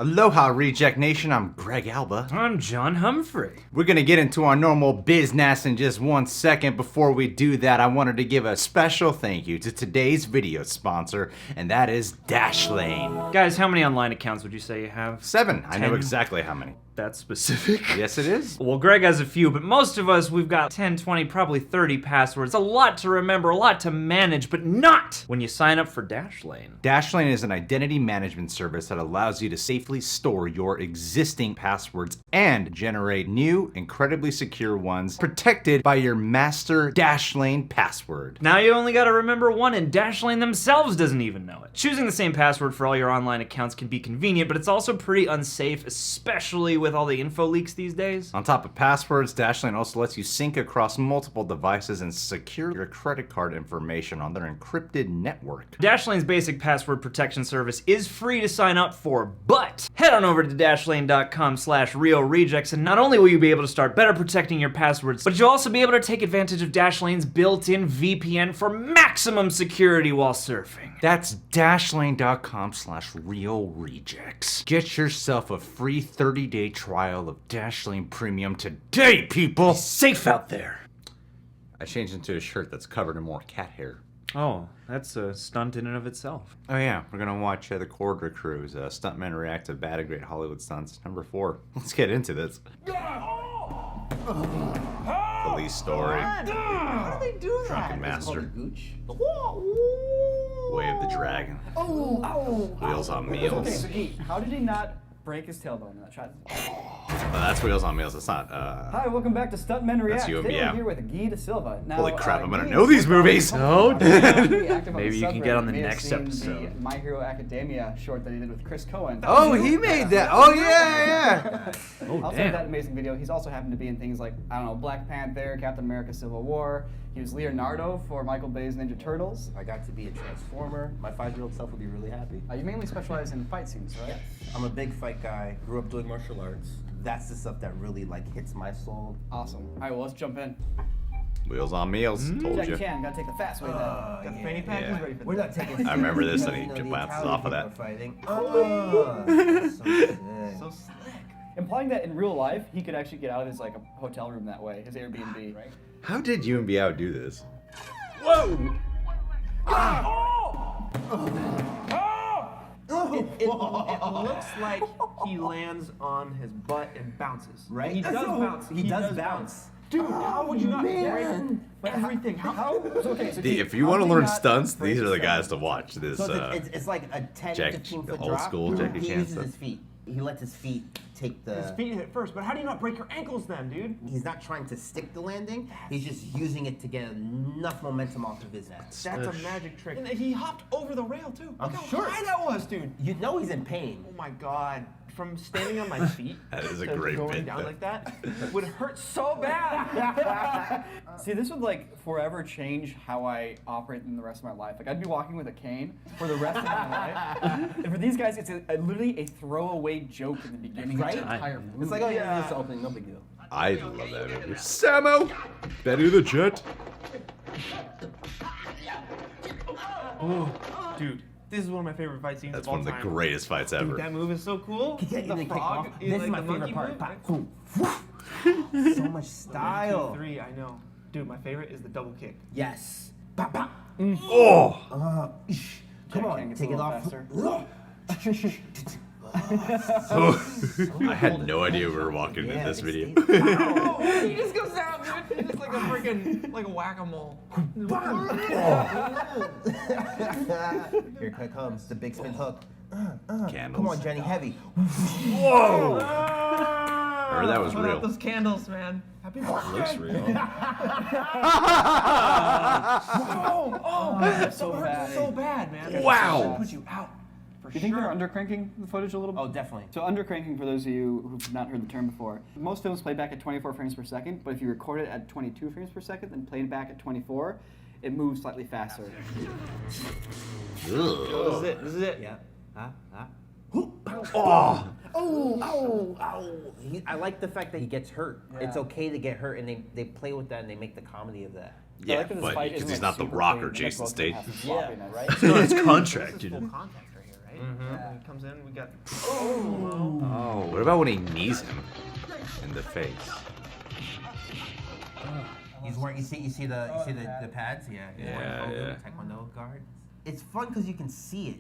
Aloha, Reject Nation. I'm Greg Alba. I'm John Humphrey. We're gonna get into our normal business in just 1 second. Before we do that, I wanted to give a special thank you to today's video sponsor, and that is Dashlane. Guys, how many online accounts would you say you have? 7. I know 10? exactly how many. That's specific. Yes, it is. Well, Greg has a few, but most of us, we've got 10, 20, probably 30 passwords. A lot to remember, a lot to manage, but not when you sign up for Dashlane. Dashlane is an identity management service that allows you to safely store your existing passwords and generate new, incredibly secure ones protected by your master Dashlane password. Now you only gotta remember one, and Dashlane themselves doesn't even know it. Choosing the same password for all your online accounts can be convenient, but it's also pretty unsafe, especially with all the info leaks these days. On top of passwords, Dashlane also lets you sync across multiple devices and secure your credit card information on their encrypted network. Dashlane's basic password protection service is free to sign up for, but head on over to dashlane.com/realrejects and not only will you be able to start better protecting your passwords, but you'll also be able to take advantage of Dashlane's built-in VPN for maximum security while surfing. That's dashlane.com/realrejects. Get yourself a free 30-day trial of Dashlane Premium today, people! Safe out there. I changed into a shirt that's covered in more cat hair. Oh, that's a stunt in and of itself. Oh yeah, we're gonna watch the Corridor Cruise, Stuntmen React to Bad Great Hollywood Stunts, number 4. Let's get into this. Police story. How do they do that? Drunken Master. Gooch. Way of the Dragon. Wheels on Okay, Meals. so how did he not break his tailbone in that shot? That's Wheels on Meals. It's not. Hi, welcome back to Stuntmen React. you, Today yeah. we're here with Guy De Silva. Now, Holy crap! I'm gonna Guy know these movies. Oh, Maybe Maybe you can get on the next episode. The My Hero Academia short that he did with Chris Cohen. Oh, he made that. Oh yeah. Oh, Also damn. that amazing video. He's also happened to be in things like, I don't know, Black Panther, Captain America Civil War. He was Leonardo for Michael Bay's Ninja Turtles. I got to be a Transformer. My 5-year-old self would be really happy. You mainly specialize in fight scenes, right? I'm a big fight guy. Grew up doing martial arts. That's the stuff that really hits my soul. Awesome. All right, well, let's jump in. Wheels on Meals. Told Jackie you. Chan, gotta take the fast way then. Got the fanny pack. Yeah. He's ready for We're this. not taking. I remember this and he the bounces Italian off of people that. are fighting. So sick. So slick. Implying that in real life, he could actually get out of his a hotel room that way, his Airbnb, right? How did you and Biao do this? Whoa! It looks like he lands on his butt and bounces. Right? He does bounce. He does bounce. Dude, how would you not man. break everything? If you want to learn stunts, these are the guys to watch. This So it's like a 10 Jack- 15 foot old drop. school Jackie He Chan uses stuff. his feet. He lets his feet take the. His feet hit first, but how do you not break your ankles then, dude? He's not trying to stick the landing. He's just using it to get enough momentum off of his ass. That's a magic trick. And he hopped over the rail too. I'm Look how sure. high that was, dude. You know he's in pain. Oh my god. From standing on my feet That is a to great going bit, down though. like that would hurt so bad. See, this would forever change how I operate in the rest of my life. I'd be walking with a cane for the rest of my life. And for these guys, it's literally a throwaway joke in the beginning Right? of the entire movie. It's like, oh yeah, this is opening, no big deal. I love that movie. Samo! Betty the Jet. Oh, dude, this is one of my favorite fight scenes That's of all one of the time. greatest fights Dude, ever. that move is so cool. Yeah, The they kick frog, off. This is my the favorite monkey part. move. Boom. So much style. 1, 2, 3, I know. Dude, my favorite is the double kick. Yes. Bop, bop. Oh! Come Jack on, Chan gets take a it little off. faster. I had no idea we were walking in this video. He just goes down, dude. It's like a freaking, like a whack-a-mole. Here it comes, the big spin hook. Candles. Come on, Jenny, heavy. Whoa! Or that was Put real. out those candles, man. Happy birthday. Looks real. That's so Hurt bad. so bad, man. Wow! Put you out. For You think sure. they're undercranking the footage a little bit? Oh, definitely. So undercranking, for those of you who've not heard the term before, most films play back at 24 frames per second, but if you record it at 22 frames per second, then play it back at 24, it moves slightly faster. This is it. This is it. Yeah. Oh! I like the fact that he gets hurt. Yeah. It's okay to get hurt, and they play with that and they make the comedy of that. I Yeah, like that this but fight because isn't, he's not the super Rock clean, or and Jason both of them have Statham. some sloppiness, right? It's contract, This is full contact right here, right? When he comes in, we got. Oh, what about when he knees him in the face? He's wearing. You see the pads. Yeah. He's wearing Yeah. Taekwondo guard. It's fun because you can see it.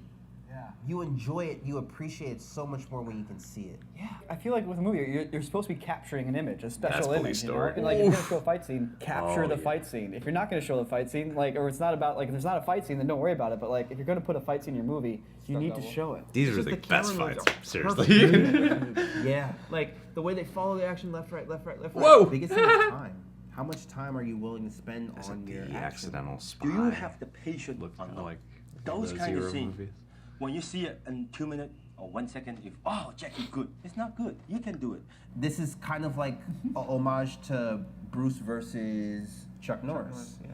Yeah. You enjoy it. You appreciate it so much more when you can see it. Yeah. I feel like with a movie, you're supposed to be capturing an image, a special That's image. police You know? story. And like, if you're gonna show a fight scene, capture the yeah. fight scene. If you're not gonna show the fight scene, like, or it's not about like, if there's not a fight scene, then don't worry about it. But like, if you're gonna put a fight scene in your movie, you need to show it. These are just the the best camera fights. moves are Seriously. Yeah. Like the way they follow the action, left, right, left, right, left, right. Whoa! Biggest thing is time. How much time are you willing to spend on your The action? accidental spy. Do you have the patience Looked or kind not? of like Those those kind of Zero scenes, movies. when you see it in 2 minutes or 1 second, if Jackie good, it's not good. You can do it. This is kind of like a homage to Bruce versus Chuck Norris. Yeah.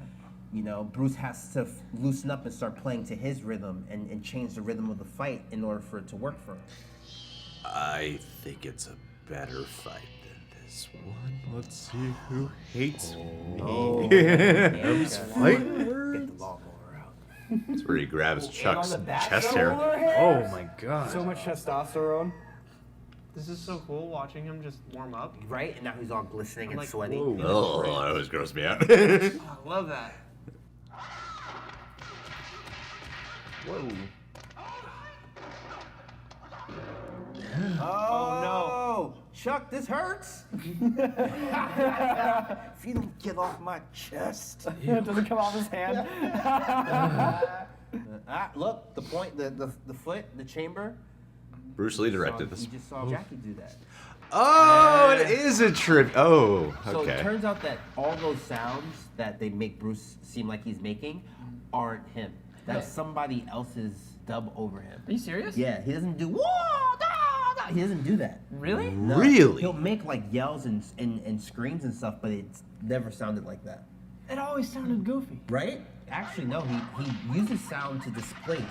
You know, Bruce has to loosen up and start playing to his rhythm and change the rhythm of the fight in order for it to work for him. I think it's a better fight than this one. Let's see who hates me. Nervous fight? Get the lawnmower out. That's where he grabs Chuck's on the back chest shoulder hair. Oh my god. So much testosterone. This is so cool watching him just warm up. Right? And now he's all glistening and Like, sweaty. whoa. Oh, that always grossed me out. I love that. Whoa. Oh no! Chuck, this hurts! If you don't get off my chest. It doesn't come off his hand. Look, the point, the foot, the chamber. Bruce Lee directed You this. just saw Jackie do that. Oh, it is a trip. Oh, So it okay. turns out that all those sounds that they make Bruce seem like he's making aren't him. That's somebody else's dub over him. Are you serious? Yeah, he doesn't do whoa, da, da. He doesn't do that. Really? No. Really? He'll make like yells and screams and stuff, but it's never sounded like that. It always sounded goofy. Right? Actually, no. He uses sound to displace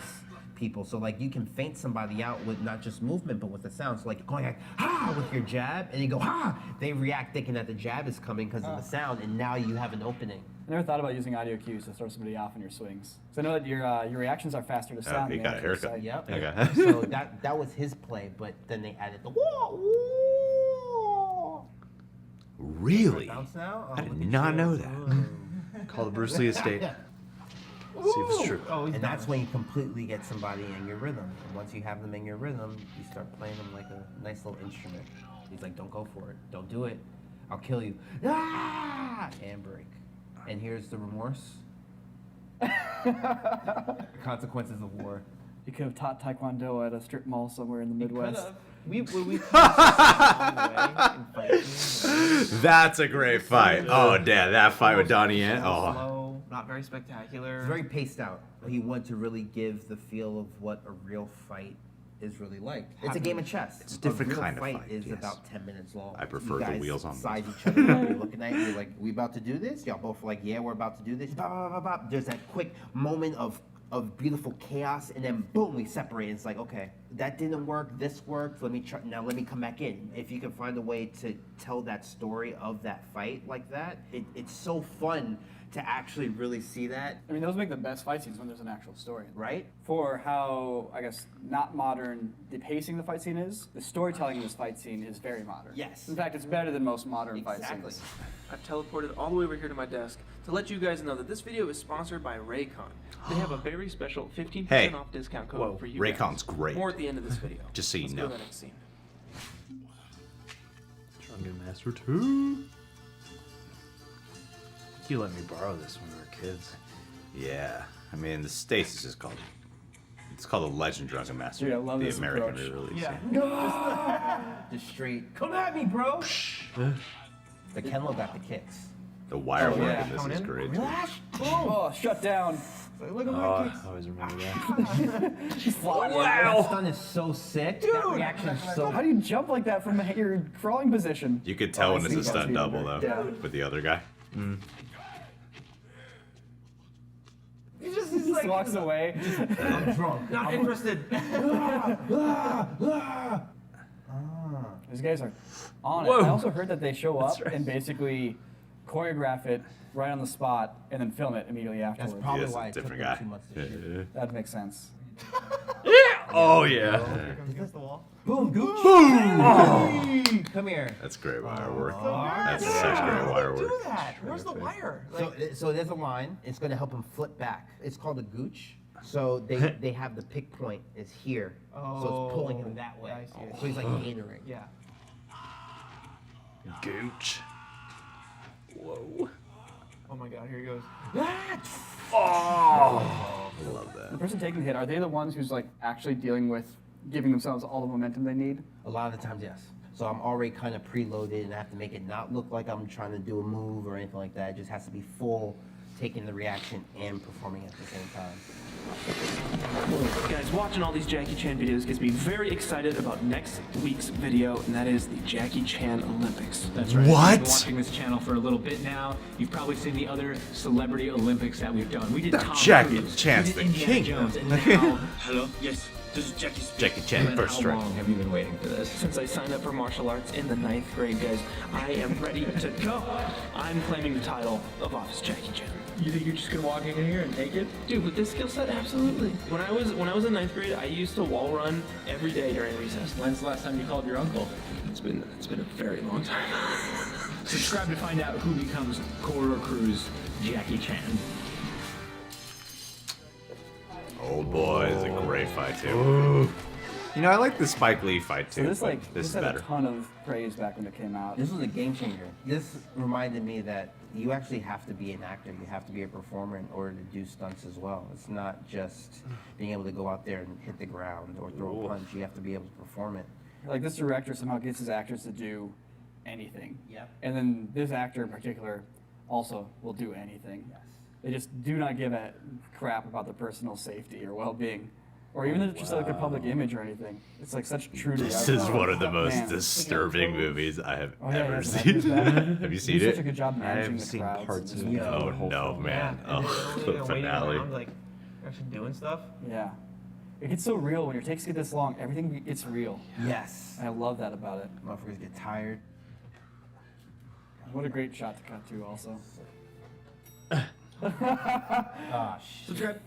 people. So like you can feint somebody out with not just movement, but with the sound. So like going like ha with your jab, and you go ha. They react thinking that the jab is coming because of the sound, and now you have an opening. I never thought about using audio cues to throw somebody off in your swings. So I know that your reactions are faster to sound. he than got a they are to haircut. sight. Yep. Okay. So that was his play, but then they added the whoa, whoa. Really? Bounce now. Oh, I did look at not you. know that. Call the Bruce Lee estate. See if it's true. Oh, he's And done. that's when you completely get somebody in your rhythm. And once you have them in your rhythm, you start playing them like a nice little instrument. He's like, don't go for it. Don't do it. I'll kill you. Ah! And break. And here's the remorse. The consequences of war. You could have taught Taekwondo at a strip mall somewhere in the Midwest. We That's a great fight. Oh, damn, that fight with Donnie Yen. Oh, slow, not very spectacular. It's very paced out. He wanted to really give the feel of what a real fight is really like. It's a game of chess. It's a different real kind of fight, is yes. about 10 minutes long. I prefer You the guys wheels on size each other up. You're looking at it. You're like, we about to do this? Y'all both like, yeah, we're about to do this. Bop, bop, bop, bop. There's that quick moment of beautiful chaos, and then boom, we separate. It's like, okay, that didn't work. This worked. Let me try. Now let me come back in. If you can find a way to tell that story of that fight like that, it's so fun to actually really see that. I mean, those make the best fight scenes when there's an actual story. Right? For how, I guess, not modern the pacing of the fight scene is, the storytelling of this fight scene is very modern. Yes. In fact, it's better than most modern fight Exactly. scenes. I've teleported all the way over here to my desk to let you guys know that this video is sponsored by Raycon. They have a very special 15% Hey. off discount code Whoa, for you Raycon's guys. great. More at the end of this video. Just so you Let's know. go to the next scene. Drunken Master 2. You let me borrow this when we were kids. yeah. I mean, the States is just called. It's called The Legend Drunken Master. Dude, I love the this American approach. release. Yeah. Just straight. Come at me, bro. The Kenlo got the kicks. The wire work yeah. in this Coming is in. great. Too. Relax. Boom. Oh, shut down. Look at Oh, my I kicks. always remember that. That stun is so sick. That reaction is so. How do you jump like that from your crawling position? You could tell Oh, I when it's see, a I stunt see. double though, Yeah. with the other guy. He just Just walks away. I'm drunk. Not interested. These guys are on Whoa. it. I also heard that they show up right. and basically choreograph it right on the spot and then film it immediately afterwards. That's probably He is why a it took different them guy. 2 months to shoot. That makes sense. Yeah. Oh yeah. Against the wall. Boom, gooch. Boom! Come here. That's great wire work. Alright. That's such great wire work. Do that. Where's the wire? So there's a line. It's going to help him flip back. It's called a gooch. So they have the pick point is here. So it's pulling him that way. I see. So he's like catering. Yeah. Gooch. Whoa. Oh my God, here he goes. I love The that. person taking the hit, are they the ones who's like actually dealing with giving themselves all the momentum they need? A lot of the times, yes. So I'm already kind of preloaded, and I have to make it not look like I'm trying to do a move or anything like that. It just has to be full, taking the reaction and performing at the same time. Guys, watching all these Jackie Chan videos gets me very excited about next week's video, and that is the Jackie Chan Olympics. That's right. What? You've been watching this channel for a little bit now. You've probably seen the other celebrity Olympics that we've done. We did Tom Jackie Cruise, Chan's we did the Indiana king. Jones, and now, Hello? Yes, this is Jackie speaking. Jackie Chan, Glenn, first how strike. long have you been waiting for this? Since I signed up for martial arts in the 9th grade, guys, I am ready to go. I'm claiming the title of Office Jackie Chan. You think you're just gonna walk in here and take it? Dude, with this skill set, absolutely. When I was in 9th grade, I used to wall run every day during recess. When's the last time you called your uncle? It's been a very long time. Subscribe to find out who becomes Corridor Crew's Jackie Chan. Oldboy is a great fight too. You know, I like the Spike Lee fight too. So this but this is had better. a ton of praise back when it came out. This was a game changer. This reminded me that you actually have to be an actor. You have to be a performer in order to do stunts as well. It's not just being able to go out there and hit the ground or throw a punch. You have to be able to perform it. Like this director somehow gets his actors to do anything. Yep. And then this actor in particular also will do anything. Yes. They just do not give a crap about their personal safety or well-being. Or even just like their public image or anything. It's like such true to This the is art. one of the most Man. disturbing movies I have Oh, yeah, ever yeah, seen. it's bad. Have you He seen did such a it? good job I managing have the seen crowds. parts and of just- it. Oh The whole no, film. man! Oh, the finale. like actually doing stuff. Yeah. It gets so real when your takes get this long. Everything gets real. Yes. I love that about it. Motherfuckers get tired. What a great shot to cut to also. Ah, Subscribe.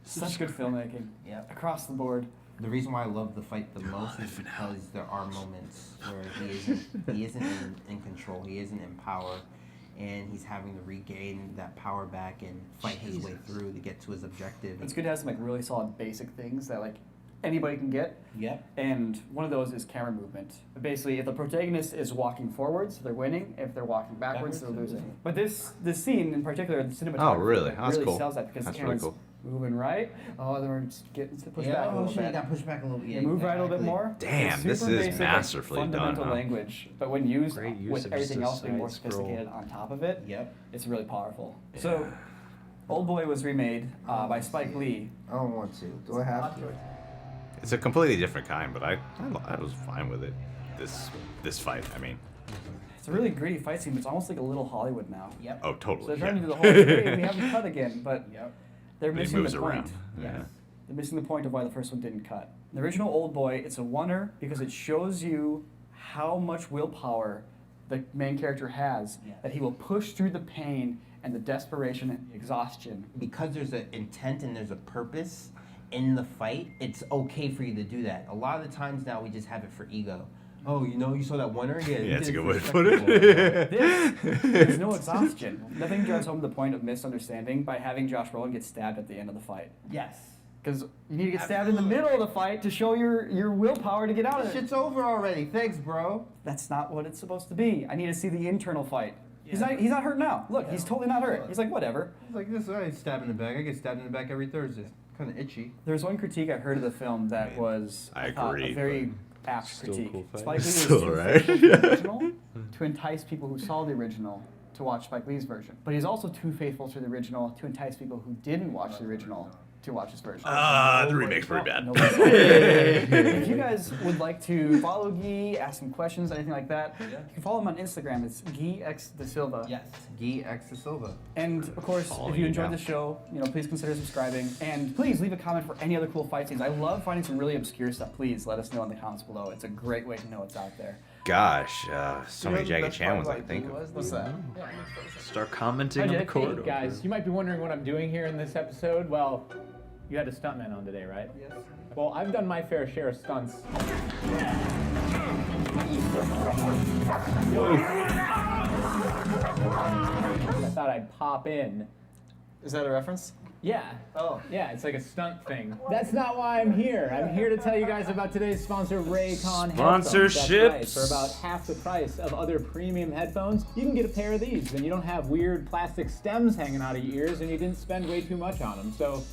Such good filmmaking. Yep. Across the board. The reason why I love the fight the most is because there are moments where he isn't in control. He isn't in power, and he's having to regain that power back and fight his way through to get to his objective. It's good to have some like really solid basic things that like anybody can get. Yep. And one of those is camera movement. Basically, if the protagonist is walking forwards, they're winning. If they're walking backwards, they're losing. But this scene in particular, the cinematography really? That's really cool. sells that because That's the really camera's cool. moving right. Oh, then we're just getting pushed back a Oh little shit! bit. You got pushed back a little. They move right a little bit more. Damn, It's this super is basic, masterfully done, fundamental huh? language, but when used Great use with of everything just a else being more side scroll. sophisticated on top of it, Yep. it's really powerful. So, Oldboy was remade by Spike Lee. I don't want to. Do I have to? It's a completely different kind, but I was fine with it. This fight, I mean. It's a really gritty fight scene. But it's almost like a little Hollywood now. Yep. Oh, So totally. they're trying to yeah. do the whole hey, we haven't cut again, but Yep. they're But he missing moves the around. point. Yeah. They're missing the point of why the first one didn't cut. The original Oldboy, it's a oneer because it shows you how much willpower the main character has, Yes. that he will push through the pain and the desperation and the exhaustion. Because there's an intent and there's a purpose in the fight, it's okay for you to do that. A lot of the times now we just have it for ego. Oh, you saw that winner? Yeah, Yeah, it's a did good for way to put it. spectacle. There's no exhaustion. Nothing drives home the point of misunderstanding by having Josh Brolin get stabbed at the end of the fight. Yes. Because you need to get stabbed in the middle of the fight to show your willpower to get out of it. Shit's over already. Thanks, bro. That's not what it's supposed to be. I need to see the internal fight. He's not hurt now. Look, he's totally not hurt. He's like, whatever. It's like this, I stab in the back. I get stabbed in the back every Thursday. Kind of itchy. There's one critique I heard of the film that was I thought, agree, a very apt Still critique. cool fight. Spike Lee was Still too right. faithful to the original to entice people who saw the original to watch Spike Lee's version. But he's also too faithful to the original to entice people who didn't watch the original to watch his version. The remake's pretty bad. If you guys would like to follow Guy, ask some questions, anything like that, you can follow him on Instagram. It's Guy X Da Silva. Yes. Guy X Da Silva. And of course, Following if you you enjoyed now. the show, please consider subscribing. And please leave a comment for any other cool fight scenes. I love finding some really obscure stuff. Please let us know in the comments below. It's a great way to know what's out there. Gosh, so many Jackie Chan ones I think of. What's that? Start commenting Hi, on the Jake. corridor. Hey, guys, you might be wondering what I'm doing here in this episode. Well, You had a stuntman on today, right? Yes. Well, I've done my fair share of stunts. I thought I'd pop in. Is that a reference? Yeah. Oh. Yeah, it's like a stunt thing. That's not why I'm here. I'm here to tell you guys about today's sponsor, Raycon headphones. Sponsorships. That's right. For about half the price of other premium headphones, you can get a pair of these, and you don't have weird plastic stems hanging out of your ears, and you didn't spend way too much on them. So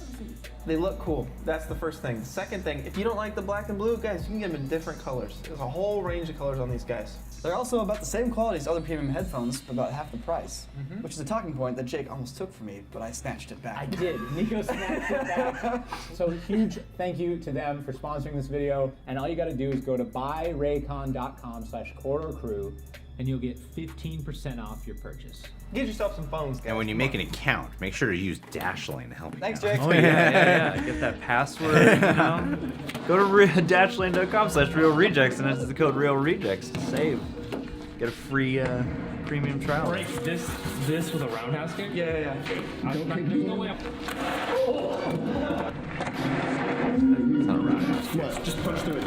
They look cool. That's the first thing. The second thing, if you don't like the black and blue, guys, you can get them in different colors. There's a whole range of colors on these guys. They're also about the same quality as other premium headphones, but about half the price, which is a talking point that Jake almost took from me, but I snatched it back. I did. Nico snatched it back. So huge thank you to them for sponsoring this video. And all you got to do is go to buyraycon.com/corridorcrew, and you'll get 15% off your purchase. Get yourself some phones, guys. And when you make an account, make sure to use Dashlane to help you. Thanks, out. Jake. Oh yeah. Get that password. You know? Go to dashlane.com/realrejects and enter the code realrejects to save. Get a free premium trial. Break this with a roundhouse kick? Yeah. There's no way. It's not a roundhouse. What? Just punch through it.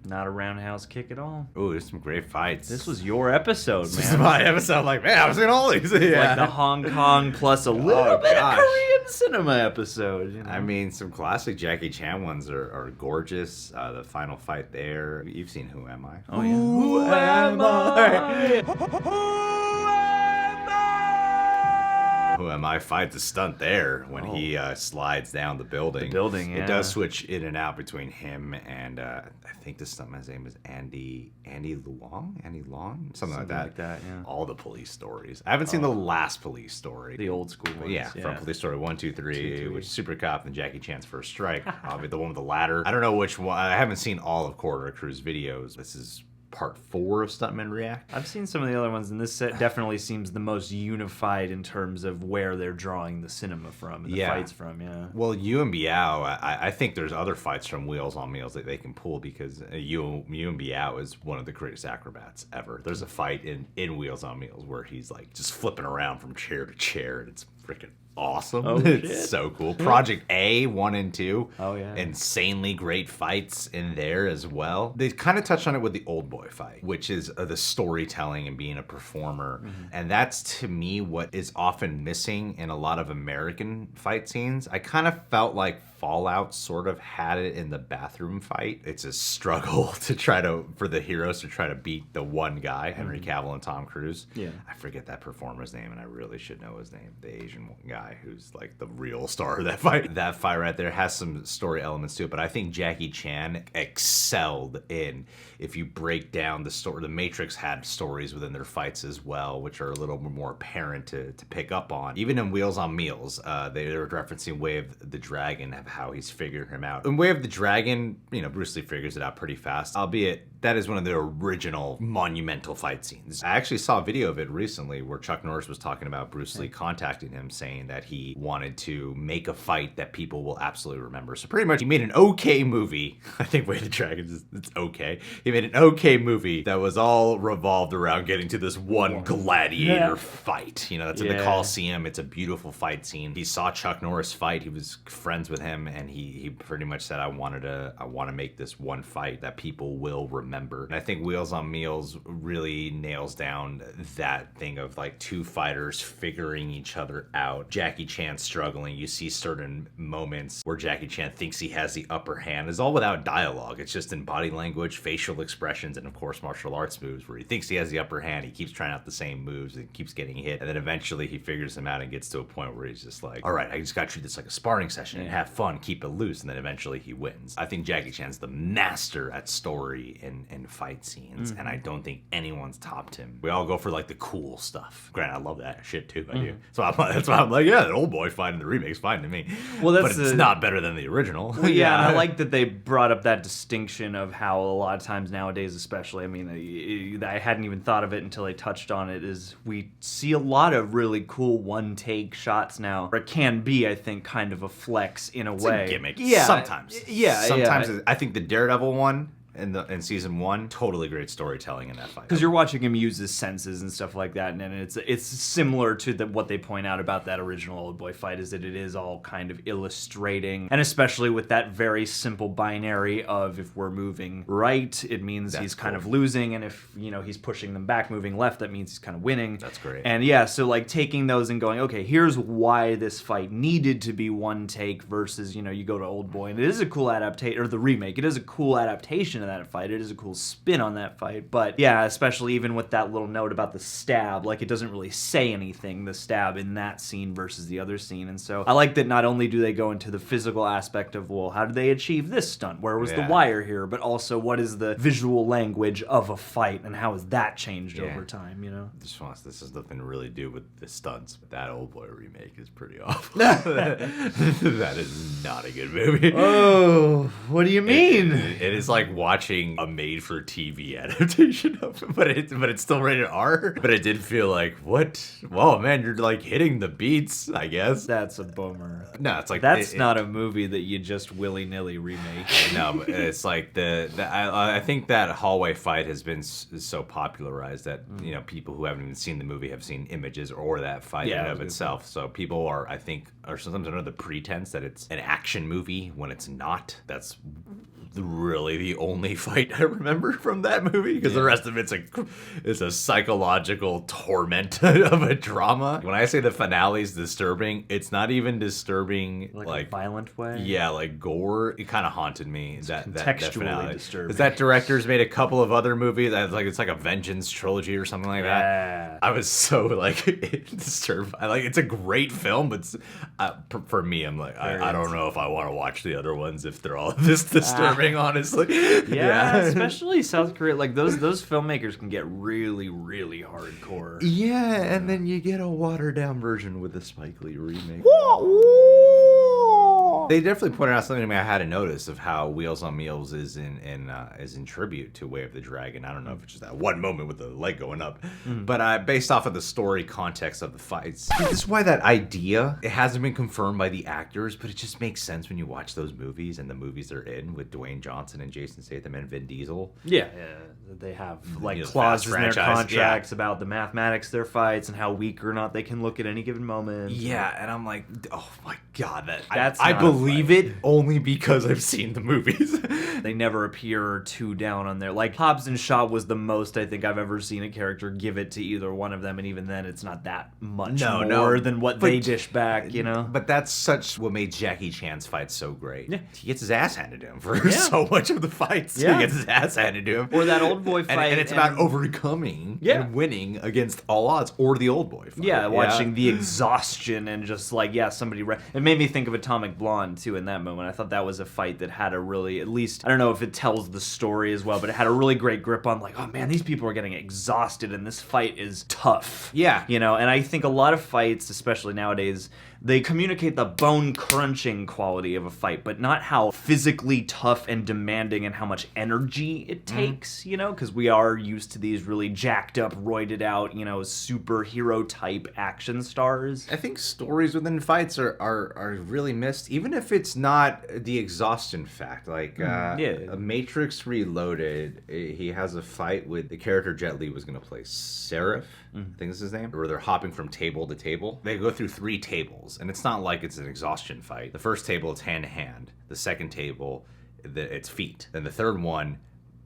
Not a roundhouse kick at all. Ooh, there's some great fights. This was your episode, man. This is my episode. I'm like, man, I've seen all these. Yeah. Like the Hong Kong plus a little bit of Korean cinema episode. You know? I mean, some classic Jackie Chan ones are gorgeous. The final fight there. You've seen Who Am I? Oh yeah. Who am I? Who Am I fights a stunt there when he slides down the building. The building, yeah. It does switch in and out between him and I think the stuntman's name is Andy Long, something like that. Yeah. All the police stories. I haven't seen the last police story. The old school ones. Yeah, from Police Story 1, 2, 3, which is Super Cop and Jackie Chan's First Strike. The one with the ladder. I don't know which one. I haven't seen all of Corridor Crew's videos. This is part 4 of Stuntmen React. I've seen some of the other ones, and this set definitely seems the most unified in terms of where they're drawing the cinema from and the fights from. Yeah. Well, Yu and Biao, I think there's other fights from Wheels on Meals that they can pull because Yu and Biao is one of the greatest acrobats ever. There's a fight in Wheels on Meals where he's like just flipping around from chair to chair, and it's freaking awesome. Oh, it's shit. so cool. Project A 1 and 2. Oh yeah. Insanely great fights in there as well. They kind of touched on it with the Oldboy fight, which is the storytelling and being a performer. And that's to me what is often missing in a lot of American fight scenes. I kind of felt like Fallout sort of had it in the bathroom fight. It's a struggle for the heroes to try to beat the one guy, Henry Cavill and Tom Cruise. Yeah. I forget that performer's name, and I really should know his name. The Asian guy who's like the real star of that fight. That fight right there has some story elements to it, but I think Jackie Chan excelled in, if you break down the story, the Matrix had stories within their fights as well, which are a little more apparent to pick up on. Even in Wheels on Meals, they were referencing Way of the Dragon, of how he's figuring him out. In Way of the Dragon, Bruce Lee figures it out pretty fast, albeit that is one of the original monumental fight scenes. I actually saw a video of it recently where Chuck Norris was talking about Bruce Lee contacting him saying that he wanted to make a fight that people will absolutely remember. So pretty much he made an okay movie. I think Way of the Dragon it's okay. He made an okay movie that was all revolved around getting to this one gladiator fight. That's in the Coliseum. It's a beautiful fight scene. He saw Chuck Norris fight. He was friends with him, and he pretty much said, I want to make this one fight that people will remember. And I think Wheels on Meals really nails down that thing of like two fighters figuring each other out. Jackie Chan struggling. You see certain moments where Jackie Chan thinks he has the upper hand. It's all without dialogue. It's just in body language, facial expressions, and of course martial arts moves where he thinks he has the upper hand. He keeps trying out the same moves and keeps getting hit. And then eventually he figures them out and gets to a point where he's just like, all right, I just got to treat this like a sparring session and have fun, keep it loose. And then eventually he wins. I think Jackie Chan's the master at story and fight scenes. And I don't think anyone's topped him. We all go for like the cool stuff. Granted, I love that shit too. I do. So that's why I'm like, yeah, the Oldboy fight in the remake's fine to me. Well, but it's not better than the original. Well, yeah, and I like that they brought up that distinction of how a lot of times nowadays, especially, I mean, I hadn't even thought of it until they touched on it, is we see a lot of really cool one-take shots now. It can be, I think, kind of a flex in a way. It's a gimmick. Yeah. Sometimes. Yeah. Sometimes I think the Daredevil one, in season 1, totally great storytelling in that fight. Because you're watching him use his senses and stuff like that, and it's similar to what they point out about that original Oldboy fight, is that it is all kind of illustrating, and especially with that very simple binary of if we're moving right, it means he's kind of losing, and if he's pushing them back, moving left, that means he's kind of winning. That's great. And yeah, so like taking those and going, okay, here's why this fight needed to be one take versus you go to Oldboy, and it is a cool adaptation, or the remake. It is a cool adaptation of that fight. It is a cool spin on that fight. But yeah, especially even with that little note about the stab, like it doesn't really say anything, the stab in that scene versus the other scene. And so I like that not only do they go into the physical aspect of, well, how did they achieve this stunt? Where was the wire here? But also, what is the visual language of a fight, and how has that changed over time, This has nothing to really do with the stunts, but that Oldboy remake is pretty awful. That is not a good movie. Oh, what do you mean? It is like watching a made-for-TV adaptation of it, but it's still rated R. But it did feel like, what? Whoa, man, you're like hitting the beats, I guess. That's a bummer. No, it's like that's not a movie that you just willy-nilly remake. No, but it's like I think that hallway fight has been so popularized that people who haven't even seen the movie have seen images or that fight in and of itself. So people are sometimes under the pretense that it's an action movie when it's not. That's really the only fight I remember from that movie, because the rest of it's a psychological torment of a drama. When I say the finale's disturbing, it's not even disturbing like a violent way. Yeah, like gore. It kind of haunted me. Contextually disturbing. That director's made a couple of other movies. It's like a Vengeance trilogy or something like that. I was so disturbed. It's a great film, but for me, I'm like, I don't know if I want to watch the other ones if they're all this disturbing, honestly. Yeah, especially South Korea. Like those filmmakers can get really, really hardcore. Yeah, and then you get a watered down version with the Spike Lee remake. They definitely pointed out something to me I hadn't noticed, of how Wheels on Meals is in tribute to Way of the Dragon. I don't know if it's just that one moment with the leg going up, but based off of the story context of the fights, this is why that idea, it hasn't been confirmed by the actors, but it just makes sense when you watch those movies and the movies they're in with Dwayne Johnson and Jason Statham and Vin Diesel. Yeah, they have clauses in their contracts about the mathematics of their fights and how weak or not they can look at any given moment. Yeah, and I'm like, oh my god, I believe it only because I've seen the movies. They never appear too down on there. Like Hobbs and Shaw was the most I think I've ever seen a character give it to either one of them, and even then it's not that much more than what they dish back, But that's what made Jackie Chan's fights so great. Yeah. He gets his ass handed to him for so much of the fights. Yeah. He gets his ass handed to him. Or that Oldboy fight. And it's about overcoming and winning against all odds, or the Oldboy fight. Yeah, watching the exhaustion and just somebody... It made me think of Atomic Blonde, too, in that moment. I thought that was a fight that had a really, at least, I don't know if it tells the story as well, but it had a really great grip on oh man, these people are getting exhausted and this fight is tough. Yeah. And I think a lot of fights, especially nowadays, they communicate the bone-crunching quality of a fight, but not how physically tough and demanding and how much energy it takes, because we are used to these really jacked up, roided out, superhero-type action stars. I think stories within fights are really missed, even if it's not the exhaustion fact. Matrix Reloaded, he has a fight with the character Jet Li was going to play, Seraph, I think is his name, where they're hopping from table to table. They go through 3 tables, and it's not like it's an exhaustion fight. The first table, it's hand-to-hand. The second table, it's feet. Then the third one,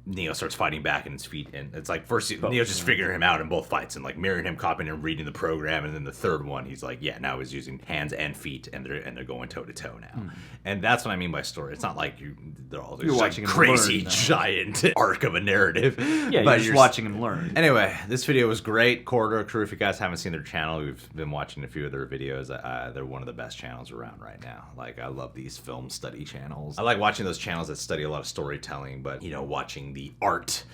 Neo starts fighting back in his feet, and it's like first Neo's just figuring him out in both fights and mirroring him, copying him, reading the program, and then the third one he's now he's using hands and feet, and they're going toe to toe now, and that's what I mean by story. It's not like they're all watching crazy giant arc of a narrative. Yeah, but you're just watching him learn. Anyway, this video was great. Corridor Crew, if you guys haven't seen their channel, we've been watching a few of their videos. They're one of the best channels around right now. I love these film study channels. I like watching those channels that study a lot of storytelling, but watching the art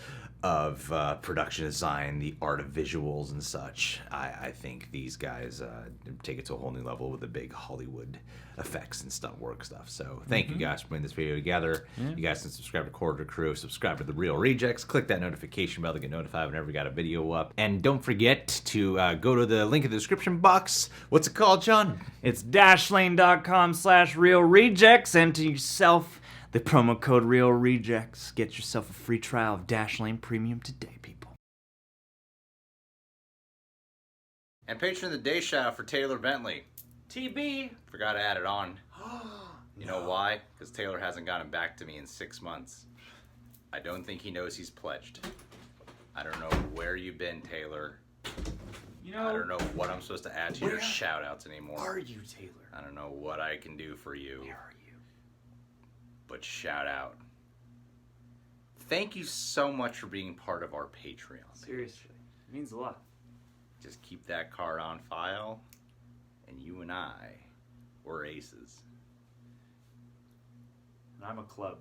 of production design, the art of visuals and such. I think these guys take it to a whole new level with the big Hollywood effects and stunt work stuff. So thank you guys for putting this video together. Yeah. You guys can subscribe to Corridor Crew, subscribe to The Real Rejects, click that notification bell to get notified whenever we got a video up. And don't forget to go to the link in the description box. What's it called, John? It's dashlane.com/realrejects. Enter yourself the promo code RealRejects. Get yourself a free trial of Dashlane Premium today, people. And patron of the day shout out for Taylor Bentley. TB. Forgot to add it on. You know why? Because Taylor hasn't gotten back to me in 6 months. I don't think he knows he's pledged. I don't know where you've been, Taylor. You know, I don't know what I'm supposed to add to your shout outs anymore. Are you, Taylor? I don't know what I can do for you. Where are you? But shout out. Thank you so much for being part of our Patreon. Seriously, it means a lot. Just keep that card on file, and you and I, we're aces. And I'm a club.